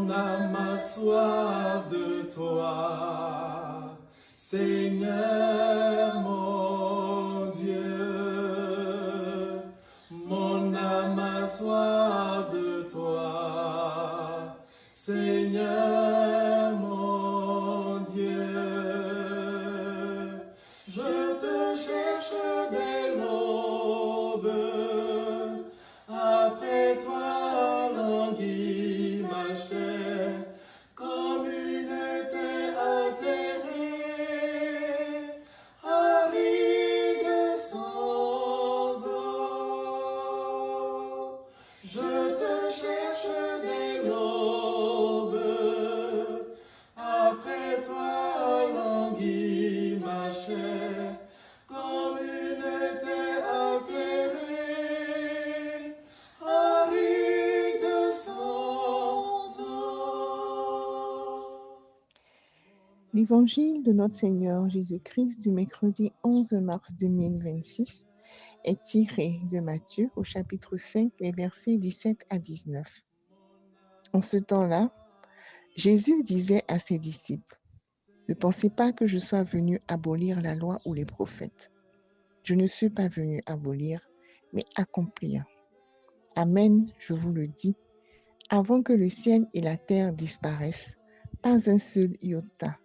Mon âme a soif de toi, Seigneur mon Dieu. Mon âme a soif de toi, Seigneur mon Dieu. Je te cherche dès l'aube, après toi languit ma chair, comme une terre altérée, aride sans eau. Je te cherche dès l'aube, après toi languit ma chair, comme une terre altérée, aride sans eau. L'évangile de notre Seigneur Jésus-Christ du mercredi 11 mars 2026 est tiré de Matthieu au chapitre 5, les versets 17 à 19. En ce temps-là, Jésus disait à ses disciples, « Ne pensez pas que je sois venu abolir la loi ou les prophètes. Je ne suis pas venu abolir, mais accomplir. Amen, je vous le dis, avant que le ciel et la terre disparaissent, pas un seul iota,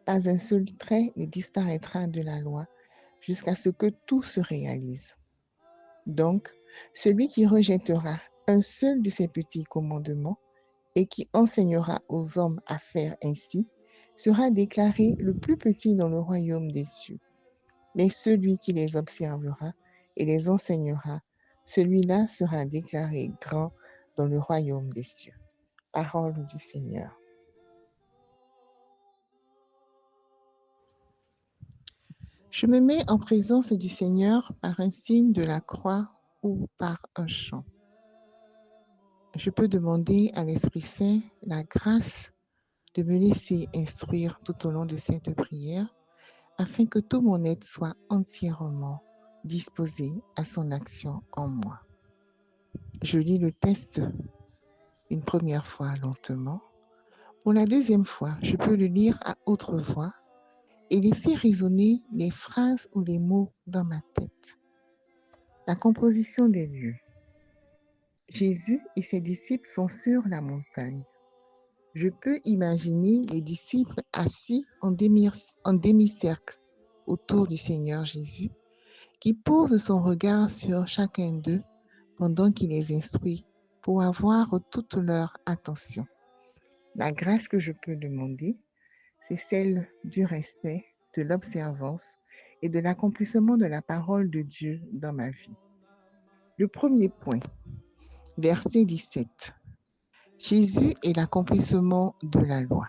pas un seul trait ne disparaîtra de la loi, jusqu'à ce que tout se réalise. Donc, celui qui rejettera un seul de ces petits commandements et qui enseignera aux hommes à faire ainsi, sera déclaré le plus petit dans le royaume des cieux. Mais celui qui les observera et les enseignera, celui-là sera déclaré grand dans le royaume des cieux. Parole du Seigneur. Je me mets en présence du Seigneur par un signe de la croix ou par un chant. Je peux demander à l'Esprit Saint la grâce de me laisser instruire tout au long de cette prière afin que tout mon être soit entièrement disposé à son action en moi. Je lis le texte une première fois lentement. Pour la deuxième fois, je peux le lire à haute voix et laisser résonner les phrases ou les mots dans ma tête. La composition des lieux. Jésus et ses disciples sont sur la montagne. Je peux imaginer les disciples assis en demi-cercle autour du Seigneur Jésus, qui pose son regard sur chacun d'eux pendant qu'il les instruit pour avoir toute leur attention. La grâce que je peux demander, c'est celle du respect, de l'observance et de l'accomplissement de la parole de Dieu dans ma vie. Le premier point, verset 17. Jésus est l'accomplissement de la loi.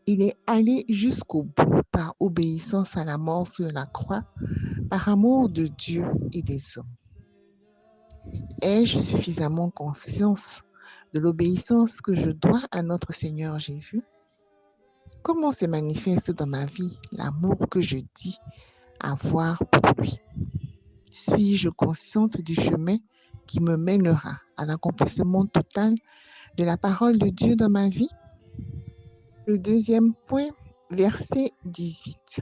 Il est allé jusqu'au bout par obéissance à la mort sur la croix, par amour de Dieu et des hommes. Ai-je suffisamment conscience de l'obéissance que je dois à notre Seigneur Jésus? Comment se manifeste dans ma vie l'amour que je dis avoir pour lui? Suis-je consciente du chemin qui me mènera à l'accomplissement total de la parole de Dieu dans ma vie? Le deuxième point, verset 18.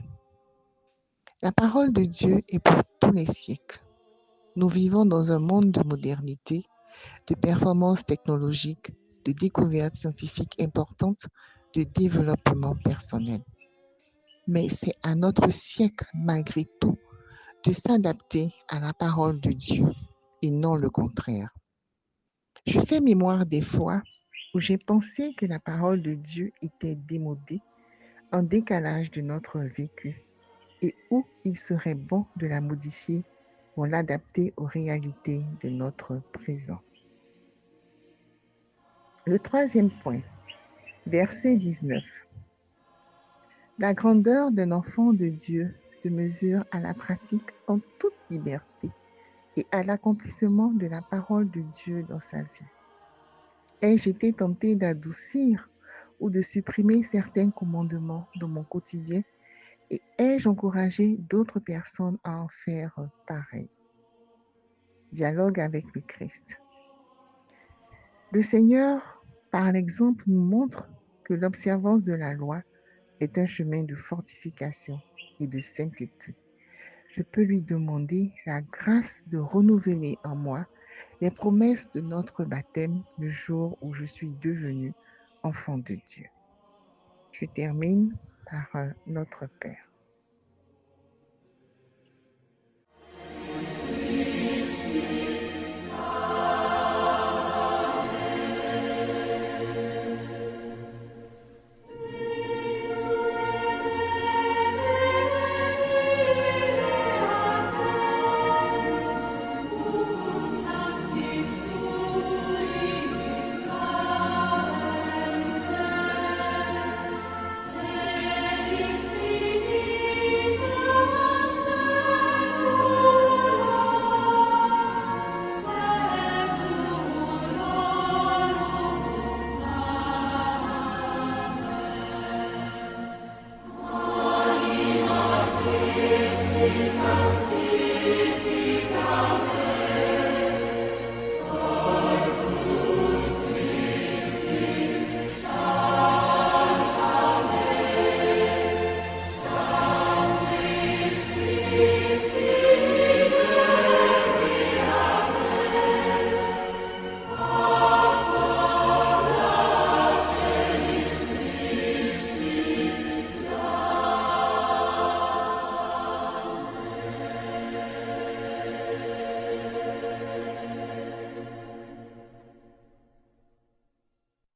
La parole de Dieu est pour tous les siècles. Nous vivons dans un monde de modernité, de performances technologiques, de découvertes scientifiques importantes, de développement personnel. Mais c'est à notre siècle, malgré tout, de s'adapter à la parole de Dieu et non le contraire. Je fais mémoire des fois où j'ai pensé que la parole de Dieu était démodée, en décalage de notre vécu, et où il serait bon de la modifier pour l'adapter aux réalités de notre présent. Le troisième point, verset 19. La grandeur d'un enfant de Dieu se mesure à la pratique en toute liberté et à l'accomplissement de la parole de Dieu dans sa vie. Ai-je été tentée d'adoucir ou de supprimer certains commandements dans mon quotidien et ai-je encouragé d'autres personnes à en faire pareil? Dialogue avec le Christ. Le Seigneur par l'exemple, nous montre que l'observance de la loi est un chemin de fortification et de sainteté. Je peux lui demander la grâce de renouveler en moi les promesses de notre baptême le jour où je suis devenu enfant de Dieu. Je termine par notre Père.